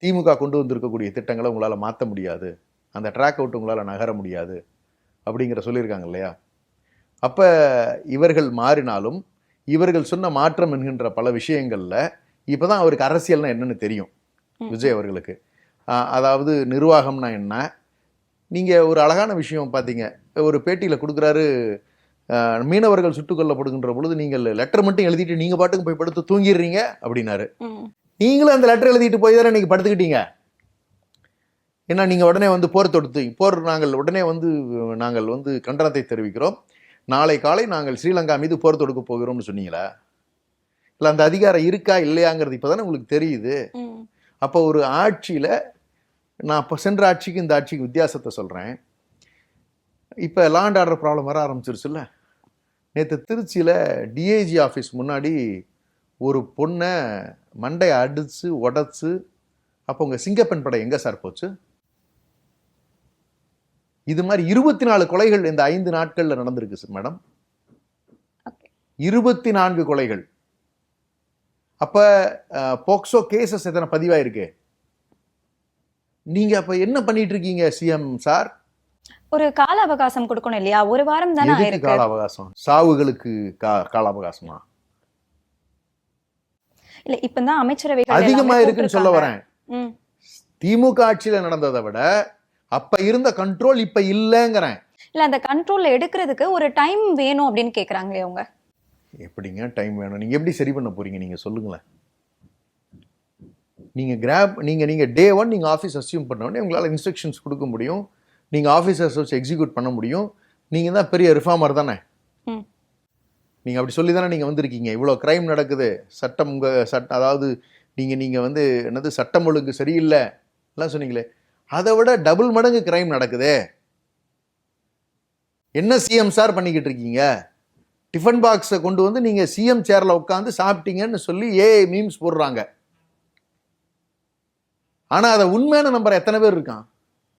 திமுக கொண்டு வந்திருக்கக்கூடிய திட்டங்களை உங்களால் மாற்ற முடியாது, அந்த ட்ராக் அவுட் உங்களால் நகர முடியாது அப்படிங்கிற சொல்லியிருக்காங்க இல்லையா? அப்போ இவர்கள் மாறினாலும் இவர்கள் சொன்ன மாற்றம் என்கின்ற பல விஷயங்களில் இப்போ தான் அவருக்கு அரசியல்னா என்னன்னு தெரியும் விஜய் அவர்களுக்கு. அதாவது நிர்வாகம்னா என்ன. நீங்கள் ஒரு அழகான விஷயம் பார்த்தீங்க, ஒரு பேட்டியில் கொடுக்குறாரு, மீனவர்கள் சுட்டுக் கொல்லப்படுகின்ற பொழுது நீங்கள் லெட்டர் மட்டும் எழுதிட்டு நீங்கள் பாட்டுக்கு போய் படுத்து தூங்கிடுறீங்க அப்படின்னாரு. நீங்களும் அந்த லெட்டர் எழுதிட்டு போய் தானே நீங்கள் படுத்துக்கிட்டீங்க. ஏன்னா நீங்கள் உடனே வந்து போர் தொடுத்து நாங்கள் உடனே நாங்கள் கண்டனத்தை தெரிவிக்கிறோம், நாளை காலை நாங்கள் ஸ்ரீலங்கா மீது போர் தொடுக்க போகிறோம்னு சொன்னீங்களா? இல்லை அந்த அதிகாரம் இருக்கா இல்லையாங்கிறது இப்போ தானே உங்களுக்கு தெரியுது. அப்போ ஒரு ஆட்சியில், நான் இப்போ சென்ற ஆட்சிக்கு இந்த ஆட்சிக்கு வித்தியாசத்தை சொல்கிறேன். இப்போ லா அண்ட் ஆர்டர் ப்ராப்ளம் வர ஆரம்பிச்சிருச்சுல்ல. நேற்று திருச்சியில் டிஐஜி ஆஃபீஸ் முன்னாடி ஒரு பொண்ணை மண்டையை அடித்து உடச்சு, அப்போ உங்கள் சிங்கப்பெண் படை எங்கே சார் போச்சு? இது மாதிரி 24 கொலைகள் இந்த 5 நாட்களில் நடந்திருக்கு மேடம். 24 கொலைகள். அப்போ போக்சோ கேசஸ் எத்தனை பதிவாயிருக்கு? நீங்க அப்ப என்ன பண்ணிட்டு இருக்கீங்க சிஎம் சார்? ஒரு கால அவகாசம் கொடுக்கணும் இல்லையா? ஒரு வாரம் தானே ஆயிருக்கு. கால அவகாசம் சாவுகளுக்கு கால அவகாசமா? இல்ல இப்பதான் அமைச்சரவை அதிகமா இருக்குன்னு சொல்ல வரேன். திமுக ஆட்சியில நடந்ததை விட அப்ப இருந்த கண்ட்ரோல் இப்ப இல்லங்கிறேன். இல்ல அந்த கண்ட்ரோல் எடுக்கிறதுக்கு ஒரு டைம் வேணும் அப்படின்னு கேக்குறாங்க அவங்க. எப்படிங்க டைம் வேணும்? நீங்க எப்படி சரி பண்ண போறீங்க நீங்க சொல்லுங்களேன். நீங்க டே 1 நீங்க ஆஃபீஸ் அஸ்யூம் பண்ண உடனே உங்களால இன்ஸ்ட்ரக்ஷன்ஸ் கொடுக்க முடியும், நீங்க ஆஃபீஸர்ஸ் வச்சு எக்ஸிக்யூட் பண்ண முடியும். நீங்க தான் பெரிய ரிஃபார்மர் தானே. நீங்க அப்படி சொல்லி தானே நீங்க வந்திருக்கீங்க. இவ்வளவு கிரைம் நடக்குது, சட்டம் அதாவது நீங்க என்னது சட்டம் ஒழுங்கு சரியில்லை எல்லாம் சொன்னீங்களே, அதை விட டபுள் மடங்கு கிரைம் நடக்குதே. என்ன சிஎம் சார் பண்ணிக்கிட்டு இருக்கீங்க? டிஃபன் பாக்ஸை கொண்டு வந்து நீங்க சிஎம் சேர்ல உட்காந்து சாப்பிட்டீங்கன்னு சொல்லி மீம்ஸ் போடுறாங்க. ஆனா அதை உண்மையான நம்பர் எத்தனை பேர் இருக்கான்?